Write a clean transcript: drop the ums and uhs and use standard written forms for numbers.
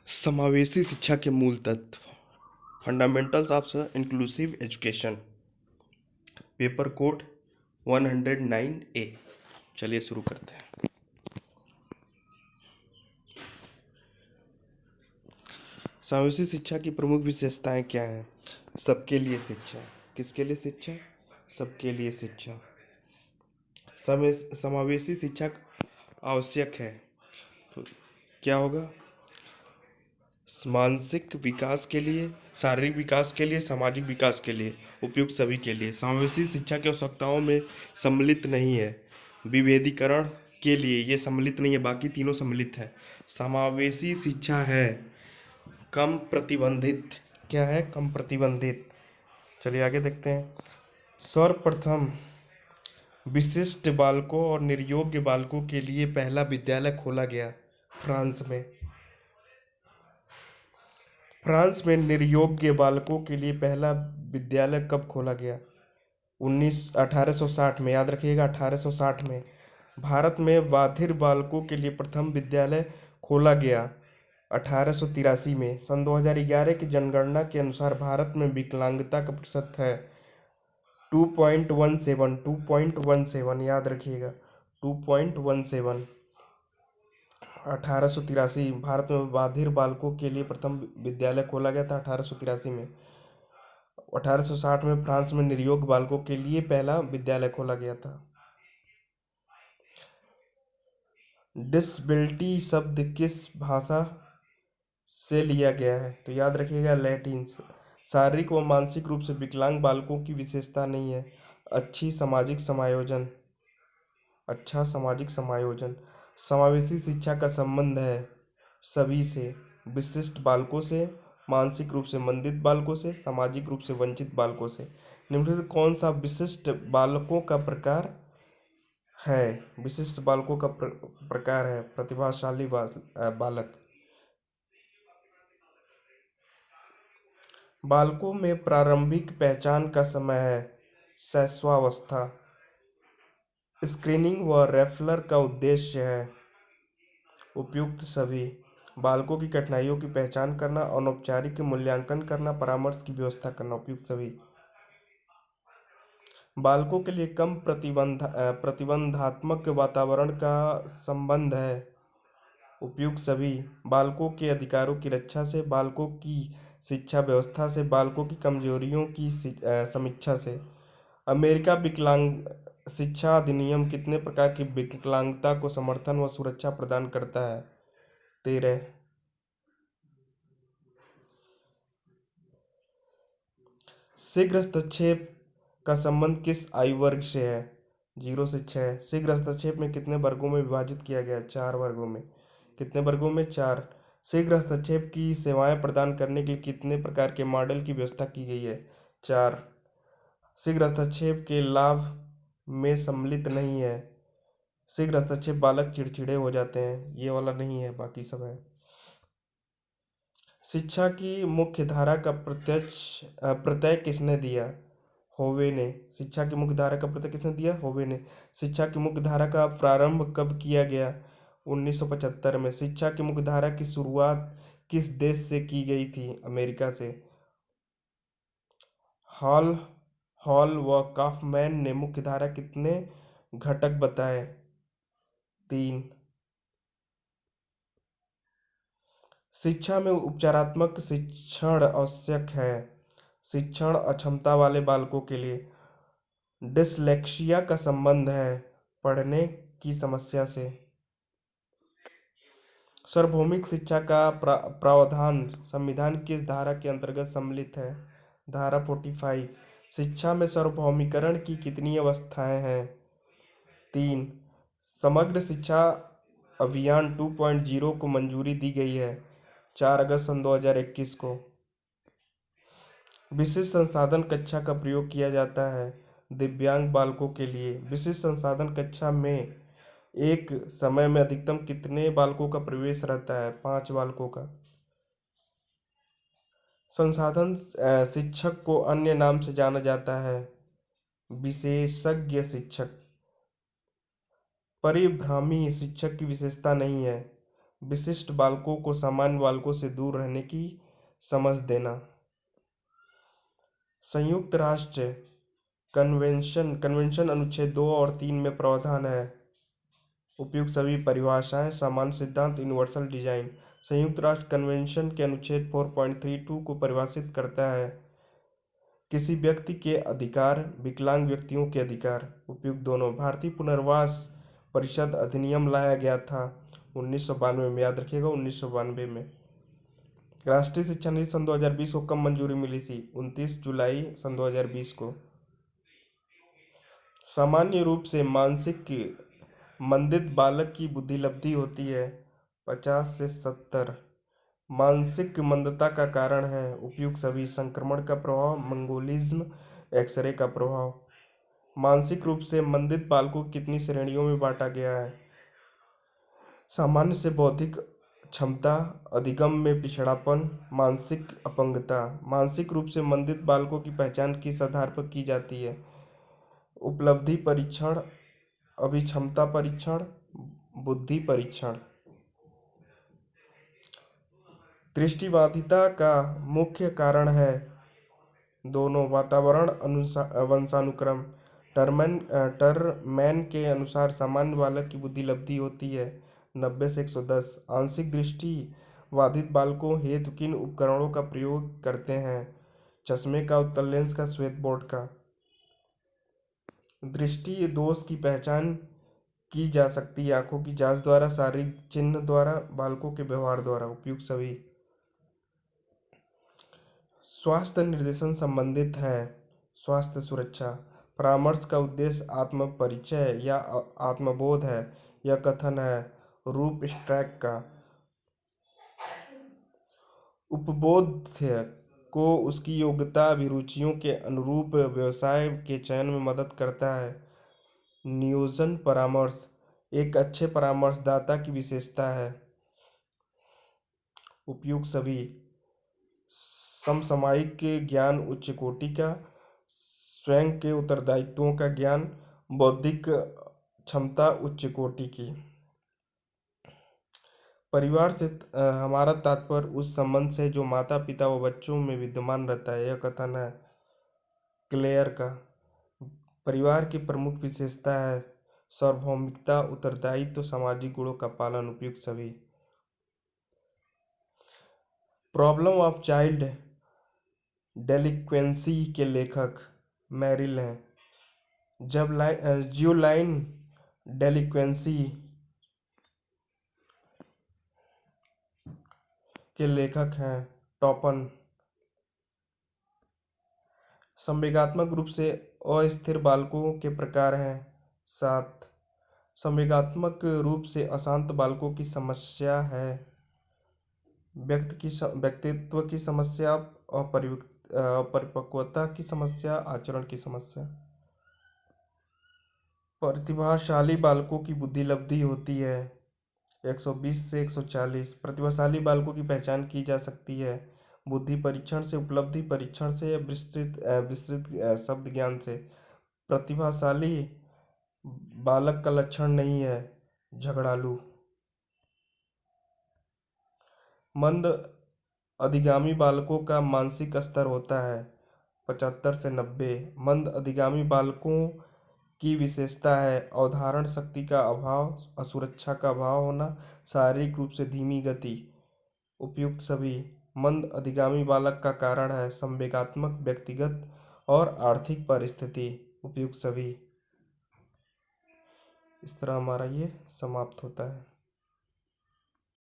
समावेशी शिक्षा के मूल तत्व। Fundamentals of inclusive education. Paper code 109A। चलिए शुरू करते हैं। समावेशी शिक्षा की प्रमुख विशेषताएं क्या हैं? सबके लिए शिक्षा। किसके लिए शिक्षा? सबके लिए शिक्षा। समावेशी शिक्षा आवश्यक है तो क्या होगा? मानसिक विकास के लिए, शारीरिक विकास के लिए, सामाजिक विकास के लिए, उपयुक्त सभी के लिए। समावेशी शिक्षा की आवश्यकताओं में सम्मिलित नहीं है। विभेदीकरण के लिए ये सम्मिलित नहीं है, बाकी तीनों सम्मिलित है। समावेशी शिक्षा है कम प्रतिबंधित। क्या है? कम प्रतिबंधित। चलिए आगे देखते हैं। सर्वप्रथम विशिष्ट बालकों और निर्योग्य बालकों के लिए पहला विद्यालय खोला गया फ्रांस में। फ्रांस में निर्योग्य बालकों के लिए पहला विद्यालय कब खोला गया? 1860 में। याद रखिएगा, 1860 में। भारत में बाधिर बालकों के लिए प्रथम विद्यालय खोला गया 1883 में। सन 2011 की जनगणना के अनुसार भारत में विकलांगता का प्रतिशत है 2.17। याद रखिएगा, 2.17। 1883 भारत में बाधिर बालकों के लिए प्रथम विद्यालय खोला गया था 1883 में। 1860 में फ्रांस में निर्योग्य बालकों के लिए पहला विद्यालय खोला गया था। डिसबिलिटी शब्द किस भाषा से लिया गया है? तो याद रखिएगा, लैटिन। शारीरिक व मानसिक रूप से विकलांग बालकों की विशेषता नहीं है। अच्छी सामाजिक समायोजन। अच्छा सामाजिक समायोजन। समावेशी शिक्षा का संबंध है सभी से, विशिष्ट बालकों से, मानसिक रूप से मंदित बालकों से, सामाजिक रूप से वंचित बालकों से। निम्नलिखित कौन सा विशिष्ट बालकों का प्रकार है? विशिष्ट बालकों का प्रकार है प्रतिभाशाली बालक। बालकों में प्रारंभिक पहचान का समय है शैशवावस्था। स्क्रीनिंग व रेफरल का उद्देश्य है उपयुक्त सभी। बालकों की कठिनाइयों की पहचान करना, अनौपचारिक मूल्यांकन करना, परामर्श की व्यवस्था करना, उपयुक्त सभी। बालकों के लिए कम प्रतिबंधात्मक वातावरण का संबंध है उपयुक्त सभी। बालकों के अधिकारों की रक्षा से, बालकों की शिक्षा व्यवस्था से, बालकों की कमजोरियों की समीक्षा से। अमेरिका विकलांग शिक्षा अधिनियम कितने प्रकार की विकलांगता को समर्थन व सुरक्षा प्रदान करता है? 13। शीघ्र हस्तक्षेप का संबंध किस आयु वर्ग से है? 0 से 6। शीघ्र हस्तक्षेप में कितने वर्गों में विभाजित किया गया? 4 वर्गों में। कितने वर्गों में? 4। शीघ्र हस्तक्षेप की सेवाएं प्रदान करने के लिए कितने प्रकार के मॉडल की व्यवस्था की गई है? 4। शीघ्र हस्तक्षेप के लाभ में सम्मिलित नहीं है। शीघ्र हस्तक्षेप बालक चिड़चिड़े हो जाते हैं, ये वाला नहीं है, बाकी सब है। शिक्षा की मुख्य धारा का प्रत्यय किसने दिया? होवे ने। शिक्षा की मुख्य धारा का प्रत्यय किसने दिया? होवे ने। शिक्षा की मुख्य धारा का प्रारंभ कब किया गया? 1975 में। शिक्षा की मुख्य धारा की शुरुआत किस देश से की गई थी? अमेरिका से। हॉल हॉल व काफमैन ने मुख्य धारा कितने घटक बताए? 3। शिक्षा में उपचारात्मक शिक्षण आवश्यक है। शिक्षण अक्षमता वाले बालकों के लिए। डिसलेक्सिया का संबंध है पढ़ने की समस्या से। सार्वभौमिक शिक्षा का प्रावधान संविधान किस धारा के अंतर्गत सम्मिलित है? धारा 45। शिक्षा में सार्वभौमिकरण की कितनी अवस्थाएं हैं? 3। समग्र शिक्षा अभियान 2.0 को मंजूरी दी गई है 4 अगस्त सन 2021 को। विशिष्ट संसाधन कक्षा का प्रयोग किया जाता है दिव्यांग बालकों के लिए। विशिष्ट संसाधन कक्षा में एक समय में अधिकतम कितने बालकों का प्रवेश रहता है? 5 बालकों का। संसाधन शिक्षक को अन्य नाम से जाना जाता है विशेषज्ञ शिक्षक। परिभ्रामी शिक्षक की विशेषता नहीं है। विशिष्ट बालकों को सामान्य बालकों से दूर रहने की समझ देना। संयुक्त राष्ट्र कन्वेंशन अनुच्छेद 2 और 3 में प्रावधान है। उपयुक्त सभी परिभाषाएं। सामान्य सिद्धांत यूनिवर्सल डिजाइन। संयुक्त राष्ट्र कन्वेंशन के अनुच्छेद 4.32 को परिभाषित करता है। किसी व्यक्ति के अधिकार, विकलांग व्यक्तियों के अधिकार। उपयुक्त दोनों। भारतीय पुनर्वास परिषद अधिनियम लाया गया था 1992 में, याद रखिएगा 1992 में। राष्ट्रीय शिक्षा नीति सन 2020 को कब मंजूरी मिली थी? 29 जुलाई सन 2020 को। सामान्य रूप से मानसिक मंदित बालक की बुद्धि लब्धि होती है 50 से 70। मानसिक मंदता का कारण है। उपयुक्त सभी। संक्रमण का प्रभाव, मंगोलिज्म, एक्सरे का प्रभाव। मानसिक रूप से मंदित बालकों को कितनी श्रेणियों में बांटा गया है? सामान्य से बौद्धिक क्षमता, अधिगम में पिछड़ापन, मानसिक अपंगता। मानसिक रूप से मंदित बालकों की पहचान किस आधार पर की जाती है? उपलब्धि परीक्षण, अभिक्षमता परीक्षण, बुद्धि परीक्षण। दृष्टिबाधिता का मुख्य कारण है दोनों। वातावरण, वंशानुक्रम। टरमैन के अनुसार सामान्य बालक की बुद्धि लब्धि होती है 90 से 110। आंशिक दृष्टि बाधित बालकों हेतु किन उपकरणों का प्रयोग करते हैं? चश्मे का, उत्तल लेंस का, श्वेत बोर्ड का। दृष्टि दोष की पहचान की जा सकती है आंखों की जांच द्वारा, शारीरिक चिन्ह द्वारा, बालकों के व्यवहार द्वारा। उपयुक्त सभी। स्वास्थ्य निर्देशन संबंधित है। स्वास्थ्य सुरक्षा। परामर्श का उद्देश्य आत्म परिचय या आत्मबोध है। यह कथन है रूप स्ट्रैक का। उपबोध को उसकी योग्यता, अभिरुचियों के अनुरूप व्यवसाय के चयन में मदद करता है। नियोजन परामर्श एक अच्छे परामर्शदाता की विशेषता है। उपयुक्त सभी। समसामयिक ज्ञान उच्च कोटि का। स्वयं के उत्तरदायित्वों का ज्ञान, बौद्धिक क्षमता उच्च कोटि की। परिवार से हमारा तात्पर्य उस संबंध से जो माता पिता व बच्चों में विद्यमान रहता है। यह कथन है क्लेयर का। परिवार की प्रमुख विशेषता है सार्वभौमिकता, उत्तरदायित्व, सामाजिक गुणों का पालन। उपयुक्त सभी। प्रॉब्लम ऑफ चाइल्ड डेलिक्वेंसी के लेखक मैरिल हैं। ज्यूलाइन डेलिक्वेंसी के लेखक हैं टॉपन। संवेगात्मक रूप से अस्थिर बालकों के प्रकार हैं 7। संवेगात्मक रूप से अशांत बालकों की समस्या है व्यक्तित्व की समस्या, अपरिपक्वता की समस्या, आचरण की समस्या। प्रतिभाशाली बालकों की बुद्धि लब्धि होती है 120 से 140। प्रतिभाशाली बालकों की पहचान की जा सकती है बुद्धि परीक्षण से, उपलब्धि परीक्षण से, या विस्तृत शब्द ज्ञान से। प्रतिभाशाली बालक का लक्षण नहीं है झगड़ालू। मंद अधिगामी बालकों का मानसिक स्तर होता है 75 से 90। मंद अधिगामी बालकों की विशेषता है अवधारण शक्ति का अभाव, असुरक्षा का अभाव होना, शारीरिक रूप से धीमी गति। उपयुक्त सभी। मंद अधिगामी बालक का कारण है संवेगात्मक, व्यक्तिगत और आर्थिक परिस्थिति। उपयुक्त सभी। इस तरह हमारा ये समाप्त होता है।